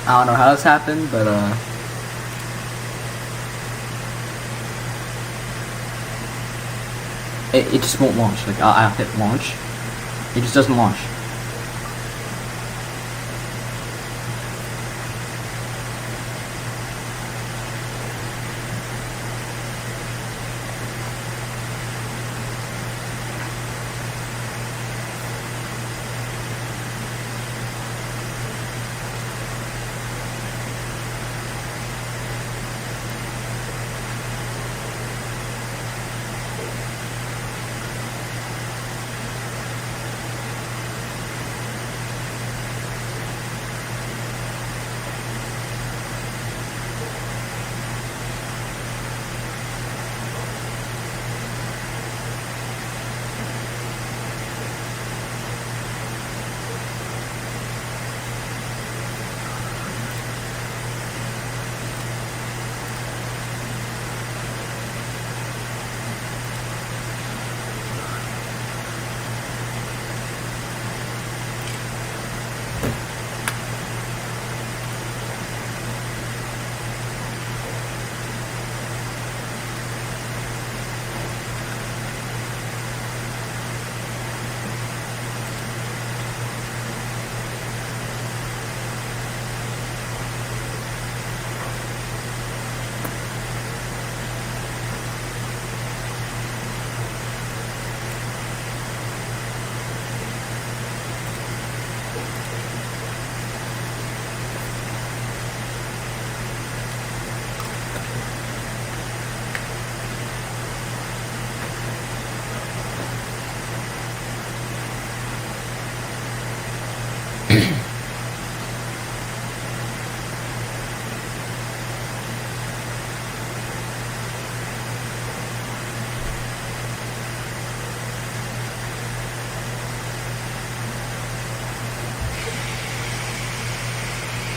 I don't know how this happened, but it just won't launch. Like I'll hit launch, it just doesn't launch.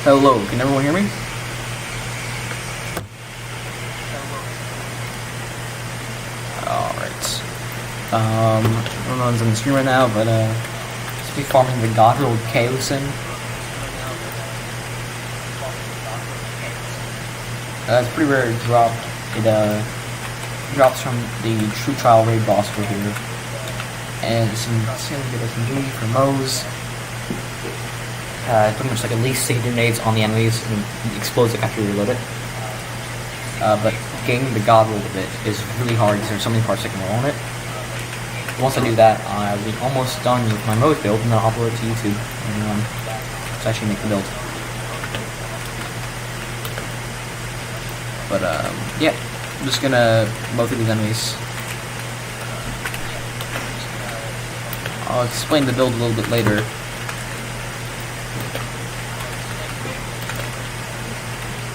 Hello, can everyone hear me? Alright. I don't know what's on the screen right now, but just be farming the godrolled Kaoson. It's pretty rare to drop. It drops from the true trial raid boss over here. And some insanely good SMG for Moe's. Pretty much like at least 6 grenades on the enemies and it explodes it after you reload it. But getting the godrolled of it is really hard because there's so many parts that can roll on it. Once I do that, I'll be almost done with my Moe's build and then I'll upload it to YouTube and to actually make the build. But yeah, I'm just gonna mow through these enemies. I'll explain the build a little bit later.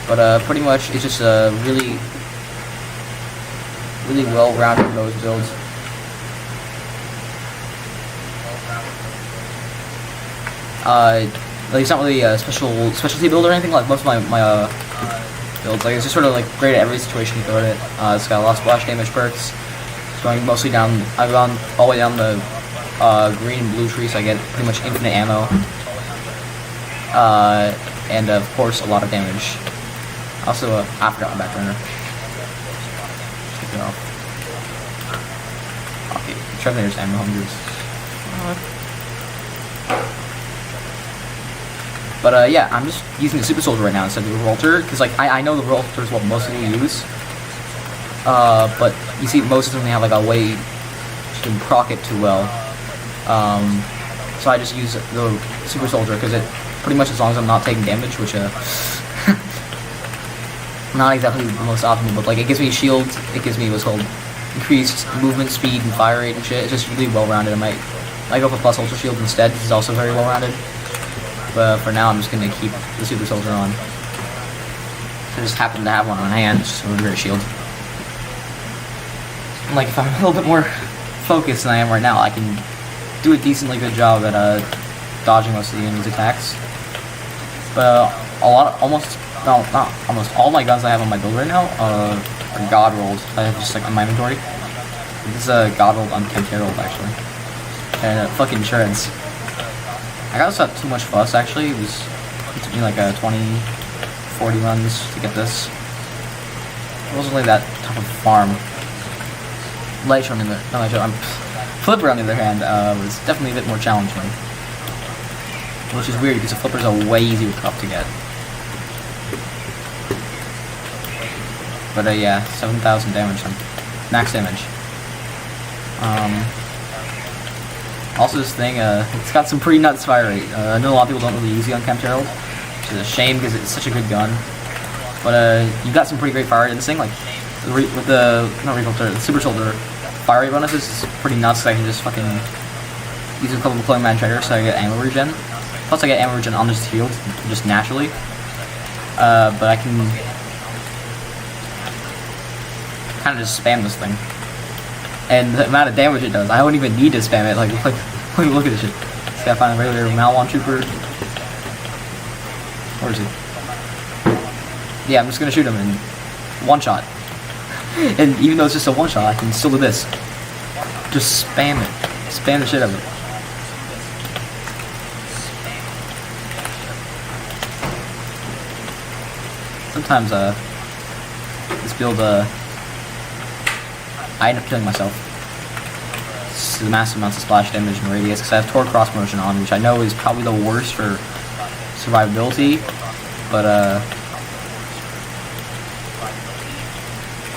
But pretty much it's just a really well-rounded Moe's build. Like it's not really a specialty build or anything like most of my builds. Like it's just sort of like great at every situation you throw it. It's got a lot of splash damage perks. It's going mostly down. I've gone all the way down the green and blue tree, so I get pretty much infinite ammo. And of course a lot of damage. Also, I forgot my back burner. Take it off. Okay, Trevenator's ammo hundreds. But yeah, I'm just using the Super Soldier right now instead of the Revolter, because like I know the Revolter is what most people use. But you see, most of them have like a way to proc it too well. So I just use the Super Soldier because it pretty much, as long as I'm not taking damage, which not exactly the most optimal, but like it gives me shield, it gives me what's called increased movement speed and fire rate and shit. It's just really well rounded. I might go for plus ultra shield instead. This is also very well rounded. But for now I'm just gonna keep the Super Soldier on. I just happen to have one on hand, it's just a really great shield. And like if I'm a little bit more focused than I am right now, I can do a decently good job at dodging most of the enemy's attacks. But not almost all my guns I have on my build right now are godrolled. I have just like on my inventory. This is a godrolled unkempt herald actually, and fucking shreds. I got this without too much fuss actually. It was It took me like 20, 40 runs to get this. It wasn't really that tough of a farm. Light Show, Flipper on the other hand, was definitely a bit more challenging. Which is weird because the Flippers are way easier to get. But yeah, 7,000 damage, max damage. Also this thing, it's got some pretty nuts fire rate. I know a lot of people don't really use the Unkempt Herald, which is a shame because it's such a good gun. But you got some pretty great fire rate in this thing, like with the the Super Soldier fire rate bonuses is pretty nuts. So I can just fucking use a couple of Clone Man triggers so I get ammo regen. Plus I get ammo regen on this field just naturally. But I can kind of just spam this thing, and the amount of damage it does, I don't even need to spam it. Like look at this shit. Just gotta find a regular Malwan Trooper. Where is he? Yeah, I'm just gonna shoot him in one shot. And even though it's just a one shot, I can still do this. Just spam it. Spam the shit out of it. Sometimes this build I end up killing myself. It's the massive amounts of splash damage and radius because I have Torque Cross Promotion on, which I know is probably the worst for survivability, but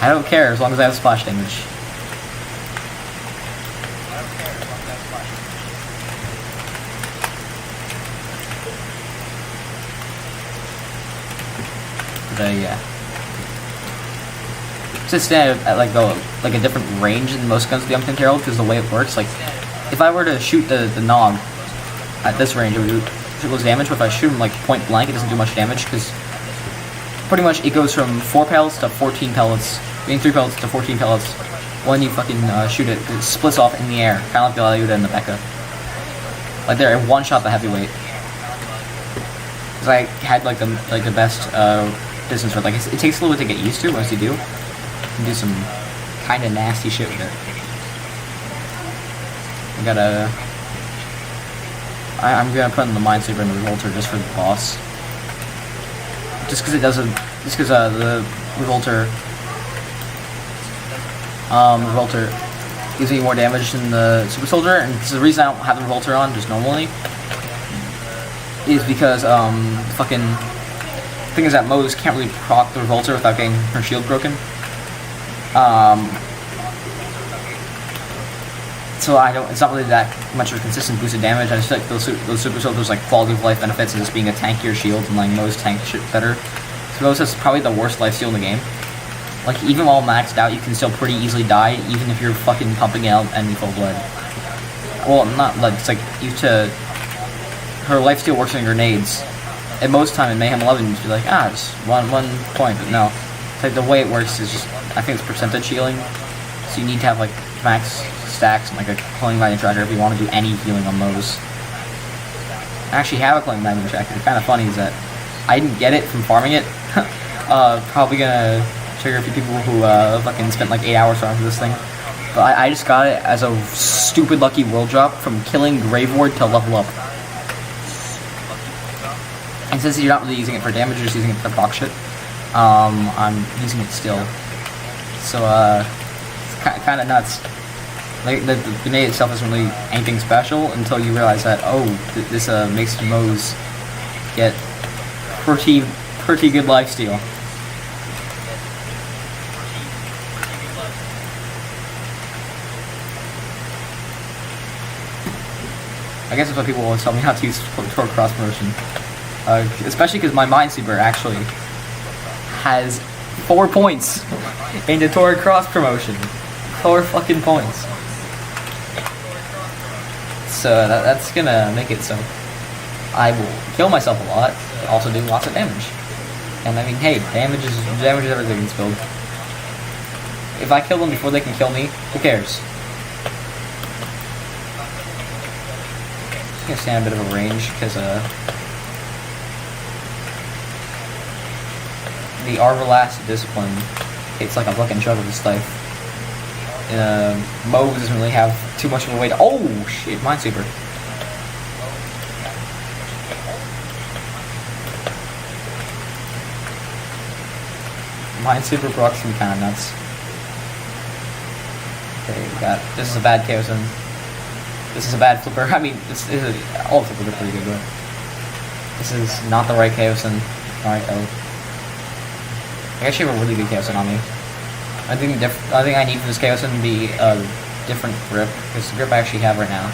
I don't care as long as I have splash damage. But yeah. Since stand at like a different range than most guns with the Unkempt Herald because the way it works, like if I were to shoot the Nog at this range, it would do less damage. But if I shoot him like point blank, it doesn't do much damage because pretty much it goes from 4 pellets to 14 pellets, 3 pellets to 14 pellets when you fucking shoot it. It splits off in the air, kind of like the Lyuda and the Becca. Like there, in one shot the heavyweight. Because I had like the best distance for it. Like it takes a little bit to get used to. Once you do, you can do some kind of nasty shit with it. I'm gonna put in the Minesweeper and the Revolter just for the boss. Just because it doesn't. Just because the Revolter gives me more damage than the Super Soldier, and the reason I don't have the Revolter on just normally is because fucking thing is that Mose can't really proc the Revolter without getting her shield broken. So it's not really that much of a consistent boost of damage. I just feel like those Super Soldiers like quality of life benefits and just being a tankier shield and like Mose tank shit better. So Mose has probably the worst lifesteal in the game. Like even while maxed out, you can still pretty easily die, even if you're fucking pumping out enemy full blood. Well, not blood. It's like her lifesteal works on grenades. At most time in Mayhem 11, you'd be like, just one point, but no. It's like the way it works is just, I think it's percentage healing. So you need to have like max stacks and like a cloning magnet tracker if you want to do any healing on those. I actually have a cloning magnet tracker. It's kind of funny is that I didn't get it from farming it. Probably gonna trigger a few people who fucking spent like 8 hours farming this thing. But I just got it as a stupid lucky world drop from killing Grave Ward to level up. And since you're not really using it for damage, you're just using it for proc shit, I'm using it still. So it's kind of nuts. Like the grenade itself isn't really anything special until you realize that this makes Mose get pretty good lifesteal. I guess that's what people always tell me how to use Torque Cross Promotion. Especially because my Minesweeper actually has 4 points into Torque Cross Promotion. 4 fucking points. So that's gonna make it so I will kill myself a lot, but also do lots of damage. And I mean, hey, damage is everything in this build. If I kill them before they can kill me, who cares? I'm gonna stand a bit of a range because the Arborlast Discipline, it's like a fucking chug of his life. Mose doesn't really have too much of a way to. Oh shit, Minesweeper. Minesweeper procs can be kind of nuts. Okay, we got. This is a bad Kaoson. This is a bad flipper. I mean, all flippers are pretty good, but this is not the right Kaoson. Alright, I actually have a really good Kaoson on me. I think I need for this Kaoson to be a different grip, because the grip I actually have right now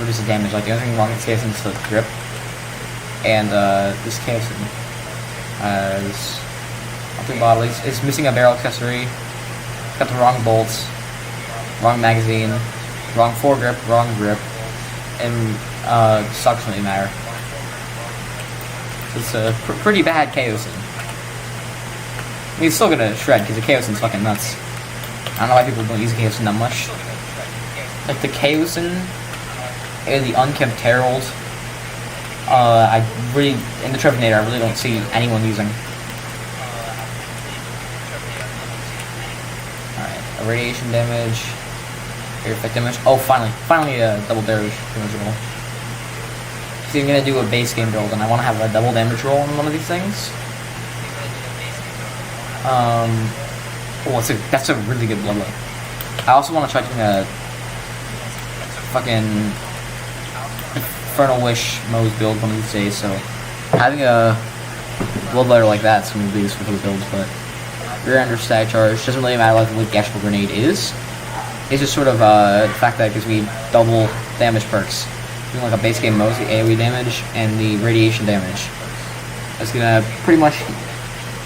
reduces damage. Like, the only thing wrong with this Kaoson is the grip, and this Kaoson is nothing bodily. It's missing a barrel accessory. It's got the wrong bolts, wrong magazine, wrong foregrip, wrong grip, and sucks when they matter. So it's a pretty bad Kaoson. I mean, it's still gonna shred because the Kaoson's fucking nuts. I don't know why people don't use the Kaoson that much. Like the Kaoson and the unkempt Herald, I really, in the Trevinator, I really don't see anyone using. Alright, radiation damage, air effect damage. Oh, finally a double damage roll. So I'm gonna do a base game build, and I want to have a double damage roll on one of these things. Oh, that's a really good bloodlet. I also want to try doing a fucking Infernal Wish Moe's build one of these days, so having a bloodletter like that's going to be useful for the builds, but rear ender static charge doesn't really matter what the actual grenade is. It's just sort of the fact that it gives me double damage perks. Doing like a base game Moe's, the AoE damage and the radiation damage. It's going to pretty much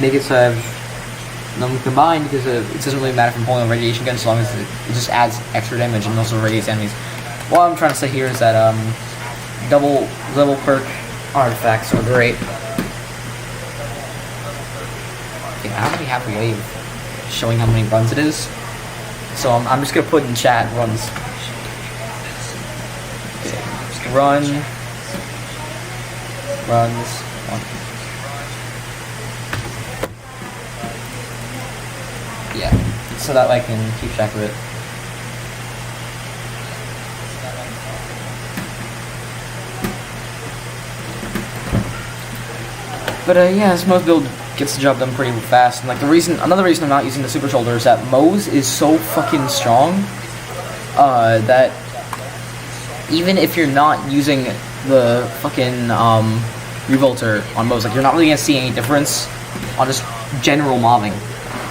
make it so I have them combined, because it doesn't really matter if I'm pulling a radiation gun as long as it just adds extra damage and also radiates enemies. What I'm trying to say here is that double level perk artifacts are great. Okay, I don't really have a way of showing how many runs it is, so I'm just gonna put in chat runs. Okay, runs. Yeah, so that I can keep track of it. But yeah, this Moe's build gets the job done pretty fast. And like another reason I'm not using the super shoulder is that Moe's is so fucking strong that even if you're not using the fucking revolter on Moe's, like you're not really gonna see any difference on just general mobbing.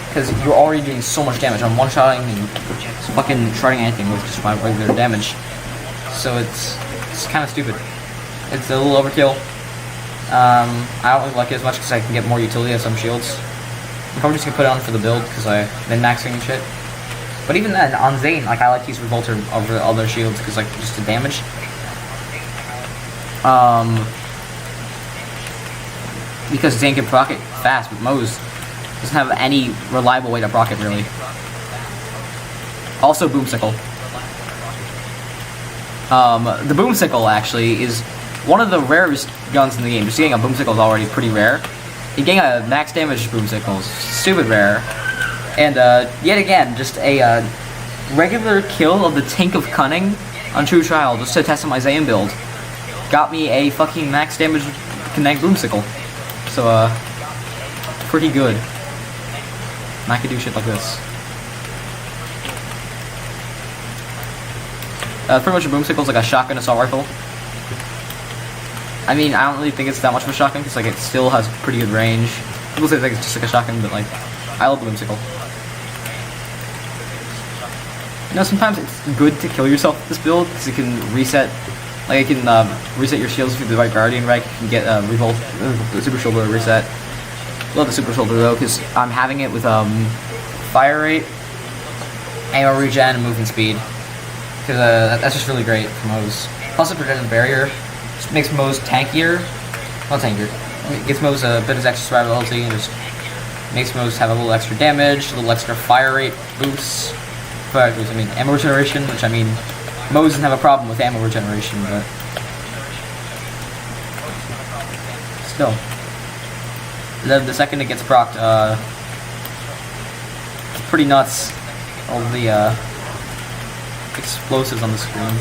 Because you're already doing so much damage. I'm one-shotting and fucking shredding anything with just my regular damage. So it's kind of stupid. It's a little overkill. I don't really like it as much because I can get more utility out of some shields. I'm probably just gonna put it on for the build because I've been maxing and shit. But even then, on Zane, like I like to use Revolter over the other shields because like just the damage. Because Zane can proc it fast, but Moe's doesn't have any reliable way to proc it, really. Also, Boomsicle. The Boomsicle, actually, is one of the rarest guns in the game. Just getting a Boomsicle is already pretty rare. And getting a max damage Boomsicle is stupid rare. And, yet again, just a, regular kill of the Tank of Cunning on True Trial, just to test out my Zayn build, got me a fucking max damage Connect Boomsicle. So, pretty good. And I could do shit like this. Pretty much a Boomsicle is like a shotgun assault rifle. I mean, I don't really think it's that much of a shotgun, because like it still has pretty good range. People say like it's just like a shotgun, but like, I love the Boomsicle. You know, sometimes it's good to kill yourself with this build, because it can reset, like it can reset your shields through the right Guardian rank. You can get Revolt, the Super Shoulder reset. Love the Super Shoulder though, because I'm having it with fire rate, ammo regen, and movement speed. Because that's just really great for Moe's. Plus, it protects the barrier. Just makes Moe's tankier. Not tankier. It gets Moe's a bit of extra survivability and just makes Moe's have a little extra damage, a little extra fire rate boosts. Fire boost, I mean ammo regeneration, which I mean, Moe's doesn't have a problem with ammo regeneration, but still. The second it gets procced, it's pretty nuts. All the explosives on the screen.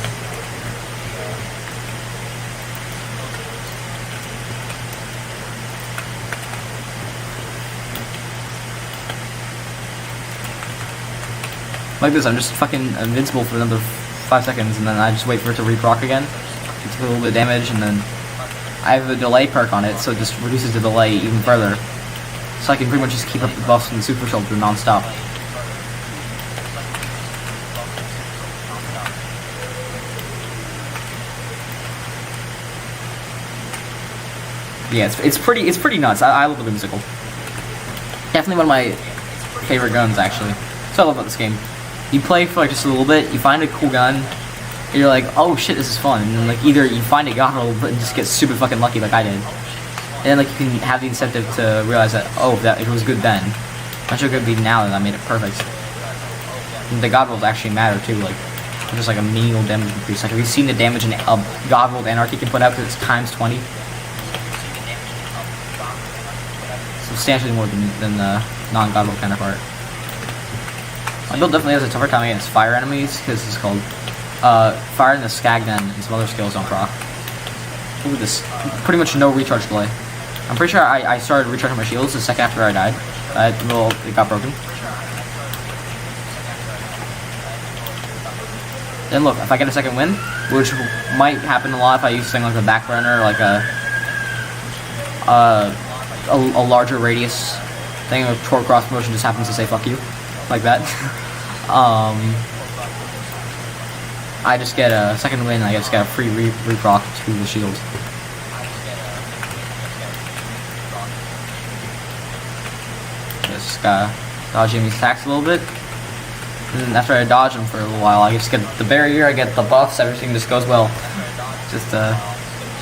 Like this, I'm just fucking invincible for another 5 seconds, and then I just wait for it to reproc again. It's a little bit of damage, and then I have a delay perk on it, so it just reduces the delay even further. So I can pretty much just keep up the buffs from the super soldier non-stop. Yeah, it's pretty nuts. I love the musical. Definitely one of my favorite guns, actually. So I love about this game. You play for like just a little bit, you find a cool gun, and you're like, oh shit, this is fun. And then like either you find a godrolled and just get super fucking lucky like I did, and then like you can have the incentive to realize that, oh, that it was good then. Much how good it'd be now that I made it perfect. And the godrolls actually matter too, like just like a menial damage increase. Like have you seen the damage in godrolled anarchy can put out because it's times 20? Substantially more than the non-godrolled counterpart. My build definitely has a tougher time against fire enemies because it's called fire in the Skagden and some other skills don't proc. Look at this, pretty much no recharge delay. I'm pretty sure I started recharging my shields the second after I died. Well, it got broken. Then look, if I get a second win, which might happen a lot if I use something like a back burner, like a larger radius thing with torque cross promotion just happens to say fuck you, like that. I just get a second win and I just get a free reproc to the shield. Just gotta dodge Jimmy's attacks a little bit. And then after I dodge him for a little while, I just get the barrier, I get the buffs, everything just goes well. Just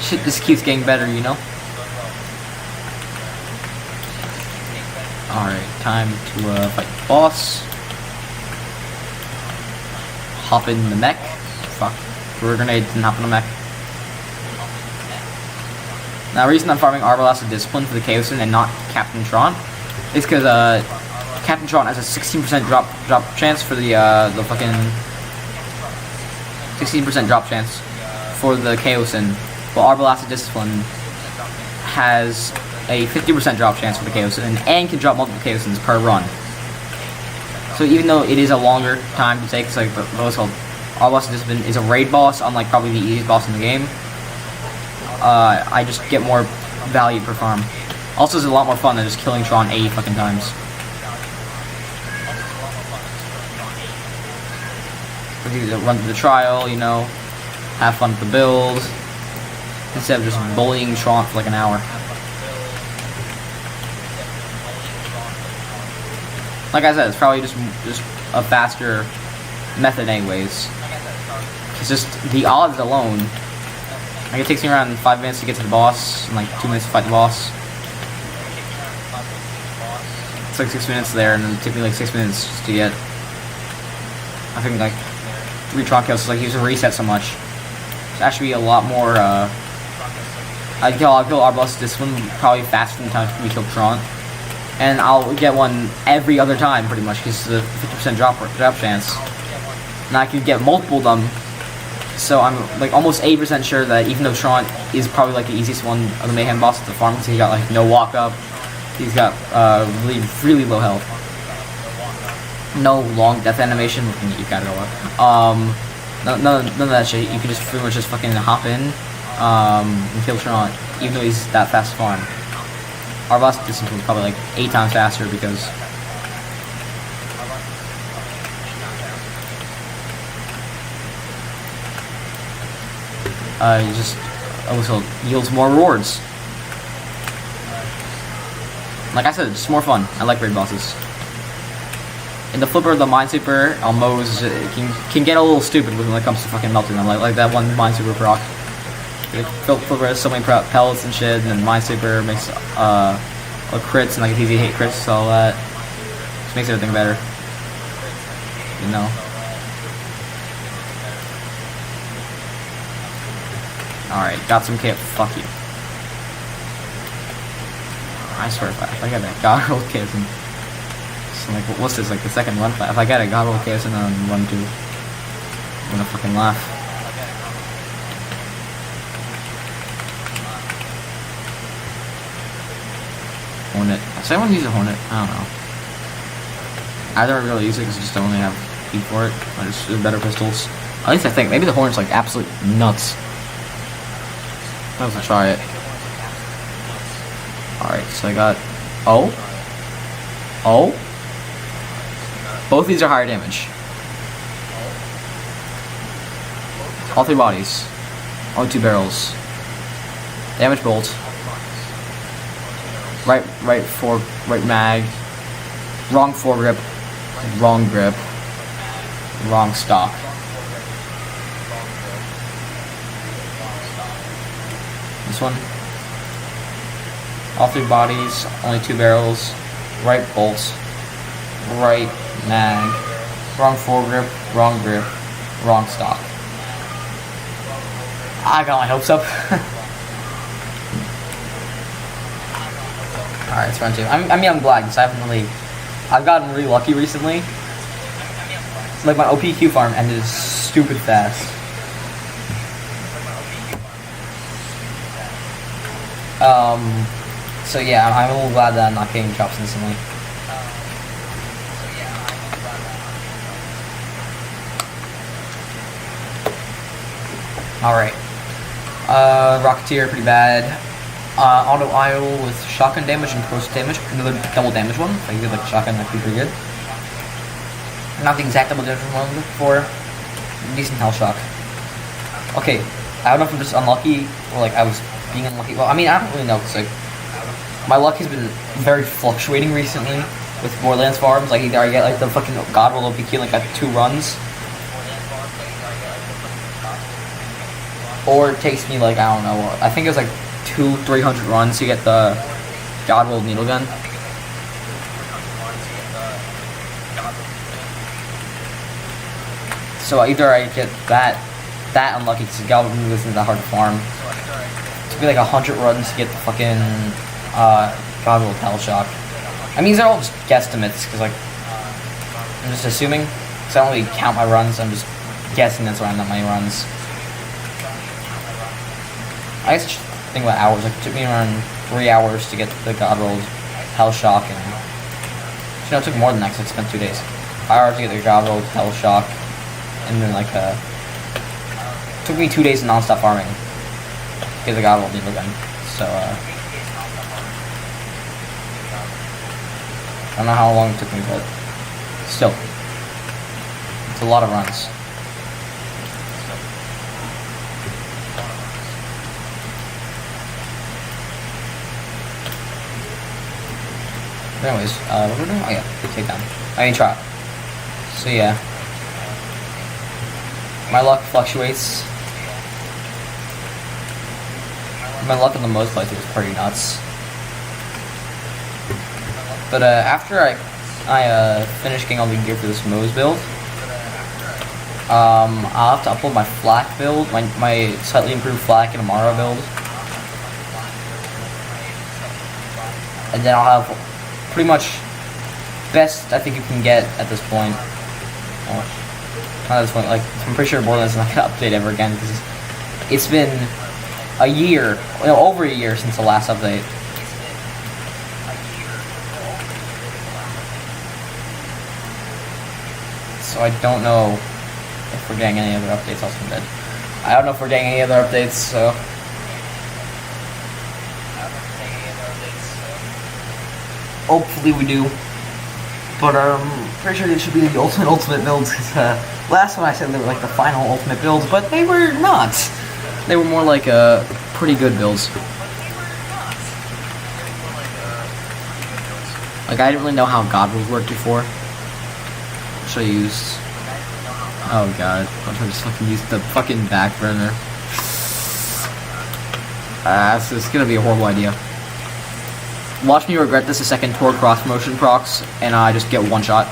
shit just keeps getting better, you know? Alright, time to fight the boss. Hop in the mech. Fuck. Threw a grenade, didn't hop in the mech. Now the reason I'm farming Arbalest of Discipline for the Kaoson and not Captain Tron is because Captain Tron has a 16% drop chance for the fucking 16% drop chance for the Kaoson, while Arbalest of Discipline has a 50% drop chance for the Kaoson and can drop multiple Kaosons per run. So even though it is a longer time to take, it's like what's called Arbalest of Discipline is a raid boss, unlike probably the easiest boss in the game. I just get more value per farm. Also, it's a lot more fun than just killing Tron 80 fucking times. Run through the trial, you know, have fun with the build, instead of just bullying Tron for like an hour. Like I said, it's probably just a faster method anyways. It's just the odds alone. Like it takes me around 5 minutes to get to the boss, and like 2 minutes to fight the boss. It's like 6 minutes there, and then it took me like 6 minutes just to get, I think like 3 Tron kills. So like you have to reset so much. It's actually a lot more. I'll kill Arbalest Discipline probably faster than the time we kill Tron. And I'll get one every other time, pretty much, because the 50% drop chance. And I can get multiple of them, so I'm like almost 80% sure that even though Tron is probably like the easiest one of the Mayhem boss at the farm, because he got like no walk up, he's got really low health, no long death animation. You gotta go up. None of that shit. You can just pretty much just fucking hop in and kill Tron, even though he's that fast to farm. Our boss distance was probably like 8 times faster because it just also yields more rewards. Like I said, it's just more fun. I like raid bosses. In the flipper, the Minesweeper, Almo's can get a little stupid when it comes to fucking melting them. Like that one Minesweeper proc. Flipper has so many pellets and shit, and then Minesweeper makes crits and like it's easy to hit crits, so all that just makes everything better. You know. Alright, got some kit. Fuck you. I swear if I got that godrolled Kaoson. So like, what's this, like the second run? If I got a godrolled Kaoson on run 2, I'm gonna fucking laugh. Hornet. Does anyone use a Hornet? I don't know. I don't really use it because I just only have speed for it. There's better pistols. At least I think. Maybe the Hornet's like absolute nuts. Let's try it. Alright, so I got... Oh? Both these are higher damage. All 3 bodies. Only 2 barrels. Damage bolt. Right mag. Wrong foregrip. Wrong grip. Wrong stock. This one. All 3 bodies, only 2 barrels. Right bolt. Right mag. Wrong foregrip. Wrong grip. Wrong stock. I got my hopes up. Alright, it's round 2. I mean, I'm glad because I've gotten really lucky recently. Like, my OPQ farm ended stupid fast. So yeah, I'm a little glad that I'm not getting chops instantly. Alright. Rocketeer, pretty bad. Auto idle with shotgun damage and corrosive damage. Another double damage one. If I get like shotgun, that'd be pretty good. Not the exact double damage one I'm looking for. Decent health shock. Okay, I don't know if I'm just unlucky or like I was being unlucky. Well, I mean, I don't really know because like my luck has been very fluctuating recently with Borderlands farms. Like either I get like the fucking godrolled OPQ like got 2 runs, or it takes me like, I don't know, I think it was like 200-300 runs to get the godrolled needle gun. So either I get that unlucky because the godrolled needle gun isn't that hard to farm. It took me like 100 runs to get the fucking godrolled hell shock. I mean, these are all just guesstimates because like I'm just assuming. Because I don't really count my runs. I'm just guessing that's why I'm not many runs. I guess I should think about hours. Like, it took me around 3 hours to get the godrolled hell shock, and you know, it took more than that because I spent 2 days. 5 hours to get the godrolled hell shock, and then like it took me 2 days of non-stop farming to get the godrolled needle gun. So I don't know how long it took me, but still, it's a lot of runs. Anyways, what we're doing? Oh yeah, take down. I mean, try. So yeah, my luck fluctuates. My luck in the most playthrough is pretty nuts. But after I finish getting all the gear for this Moe's build, I'll have to upload my flak build, my slightly improved flak and Amara build, and then I'll have pretty much best I think you can get at this point. Well, not at this point, like, I'm pretty sure Borderlands is not going to update ever again because it's been a year, over a year since the last update. So I don't know if we're getting any other updates else from Dead. I don't know if we're getting any other updates, so hopefully we do. But I'm pretty sure these should be the ultimate builds, because last time I said they were like the final ultimate builds, but they were not. They were more like pretty good builds. Like, I didn't really know how godrolled worked before. Should I use... Oh god, what if I just fucking use the fucking back burner? So it's gonna be a horrible idea. Watch me regret this a second. Toward cross promotion procs, and I just get one shot.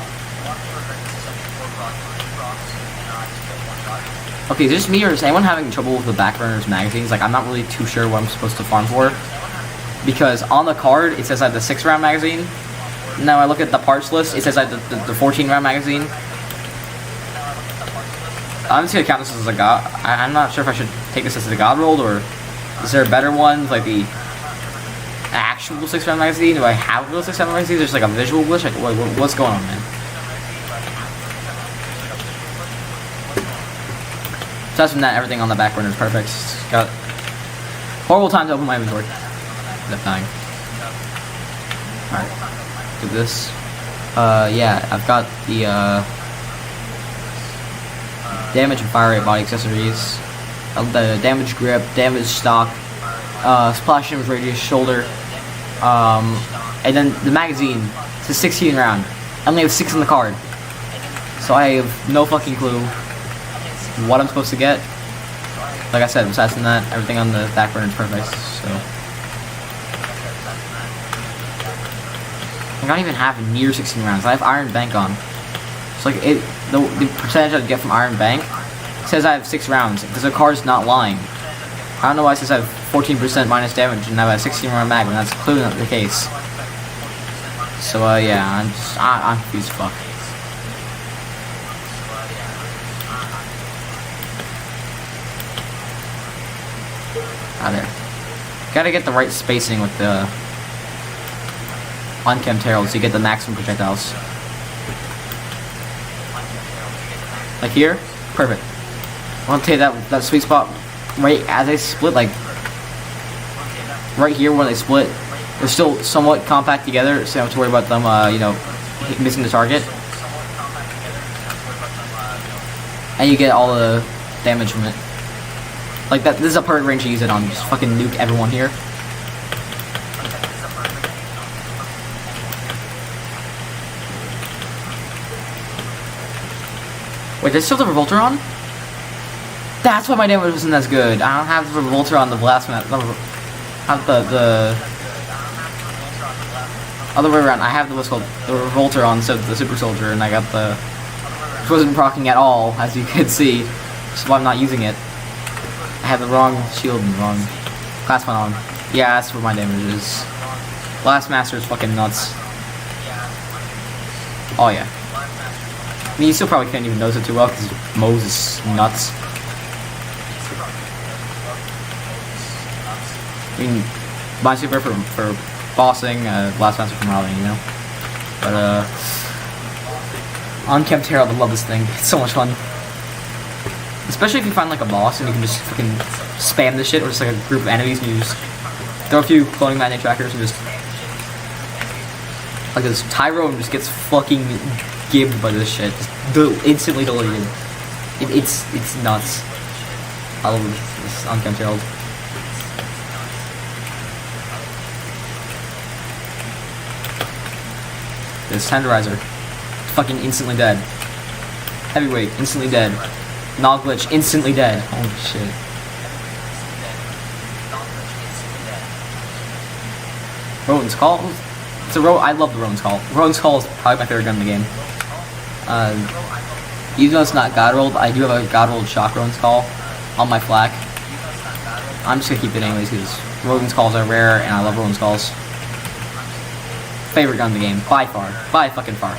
Okay, is it just me, or is anyone having trouble with the backburners magazines? Like, I'm not really too sure what I'm supposed to farm for, because on the card it says I have the 6-round magazine. Now I look at the parts list, it says I have the 14-round magazine. I'm just gonna count this as a god. I'm not sure if I should take this as a godrolled, or is there a better one, like the actual 6-round magazine? Do I have a real 6-round magazine? There's like a visual glitch. Like, what's going on, man? Aside from that, everything on the back burner is perfect. Got horrible time to open my inventory. End up dying. Alright. Do this. Yeah, I've got the damage and fire rate body accessories. The damage grip, damage stock, splash damage radius, shoulder, and then the magazine. It's a 16 round. I only have 6 in the card, so I have no fucking clue what I'm supposed to get. Like I said, besides from that, everything on the back burner is perfect. So I don't even have near 16 rounds. I have Iron Bank on. It's like the percentage I'd get from Iron Bank says I have 6 rounds because the card's not lying. I don't know why it says I have 14% minus damage and I have a 16 round mag when that's clearly not the case. So yeah, I'm confused as fuck. There. Gotta get the right spacing with the unkempt herald so you get the maximum projectiles. Like here, perfect. I want to take that sweet spot right as they split, like right here when they split. They're still somewhat compact together, so you don't have to worry about them, you know, missing the target. And you get all the damage from it. Like that, this is a perfect range to use it on. Just fucking nuke everyone here. Wait, there's still the Revolter on? That's why my damage wasn't as good. I don't have the Revolter on the blast map. I have the other way around. I have the what's called the Revolter on instead of the Super Soldier, and I got the which wasn't proccing at all, as you could see. That's why I'm not using it. I had the wrong shield and the wrong class one on. Yeah, that's where my damage is. Blast Master is fucking nuts. Oh yeah. I mean, you still probably can't even notice it too well because Moses is nuts. I mean, Blind Super for bossing, Blast Master for modeling, you know. But Unkempt Herald, I love this thing. It's so much fun. Especially if you find like a boss and you can just fucking spam this shit, or just like a group of enemies and you just throw a few cloning magnet trackers and just like this Tyrone just gets fucking gibbed by this shit. Just instantly deleted. It's nuts. I love this Unkempt Herald. This Tenderizer, fucking instantly dead. Heavyweight, instantly dead. Null glitch, instantly dead. Holy shit. Rowan's Call? It's a I love the Rowan's Call. Rowan's Call is probably my favorite gun in the game. Even though it's not godrolled, I do have a godrolled shock Rowan's Call on my flak. I'm just gonna keep it anyways because Rowan's Calls are rare and I love Rowan's Calls. Favorite gun in the game, by far. By fucking far.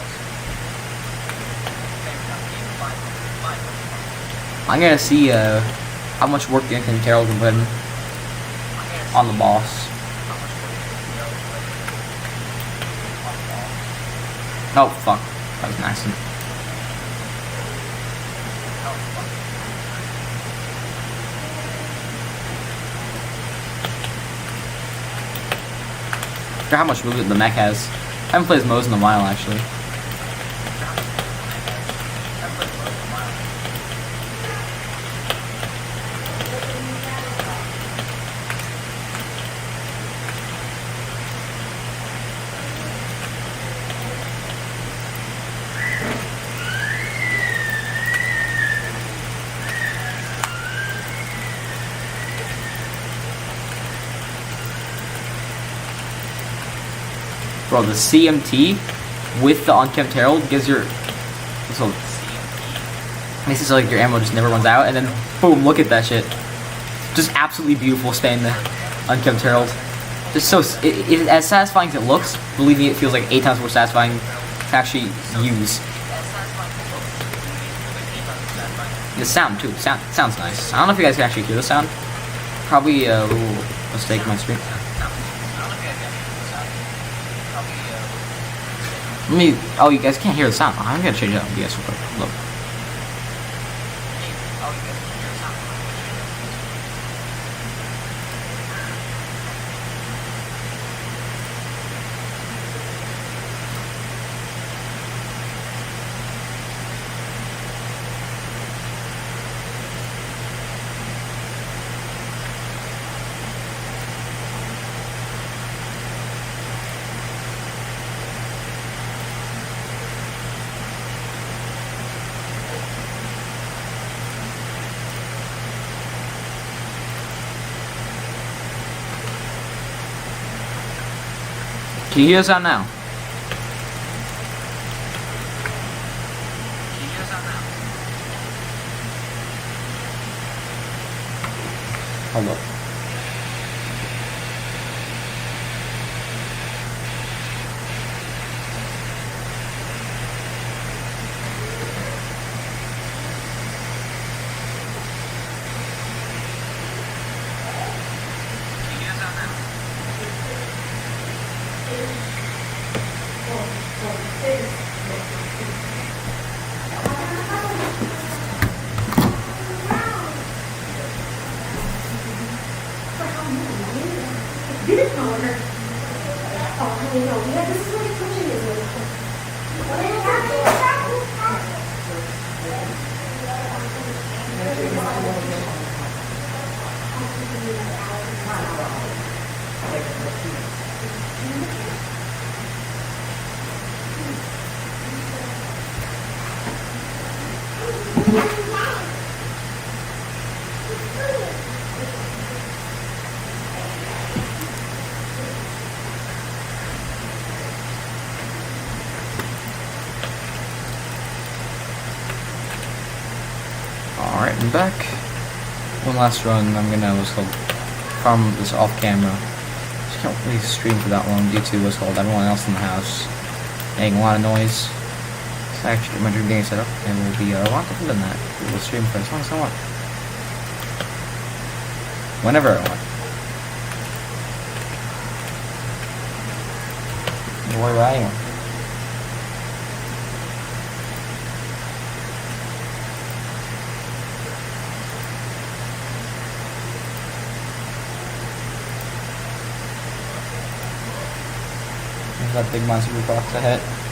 I'm gonna see how much work the Unkempt Herald can put in on the boss. Oh fuck, that was an accident. I forgot how much movement the mech has. I haven't played as Mose in a while actually. Bro, the CMT with the Unkempt Herald gives your makes it so like your ammo just never runs out, and then boom, look at that shit. Just absolutely beautiful staying the Unkempt Herald. Just so it as satisfying as it looks, believe me, it feels like 8 times more satisfying to actually use. The sound too. Sounds nice. I don't know if you guys can actually hear the sound. Probably a little mistake in my screen. Oh, you guys can't hear the sound. I'm gonna change it up. You guys real quick. Look. Can you hear us out now? Hold up. Alright, I'm back. One last run. I'm gonna farm this off camera. Just can't really stream for that long due to what's called everyone else in the house making a lot of noise. So actually my dream game set up and we'll be a lot different than that. We'll stream for as long as I want. Whenever I want. Don't worry about anyone. That big monster box ahead.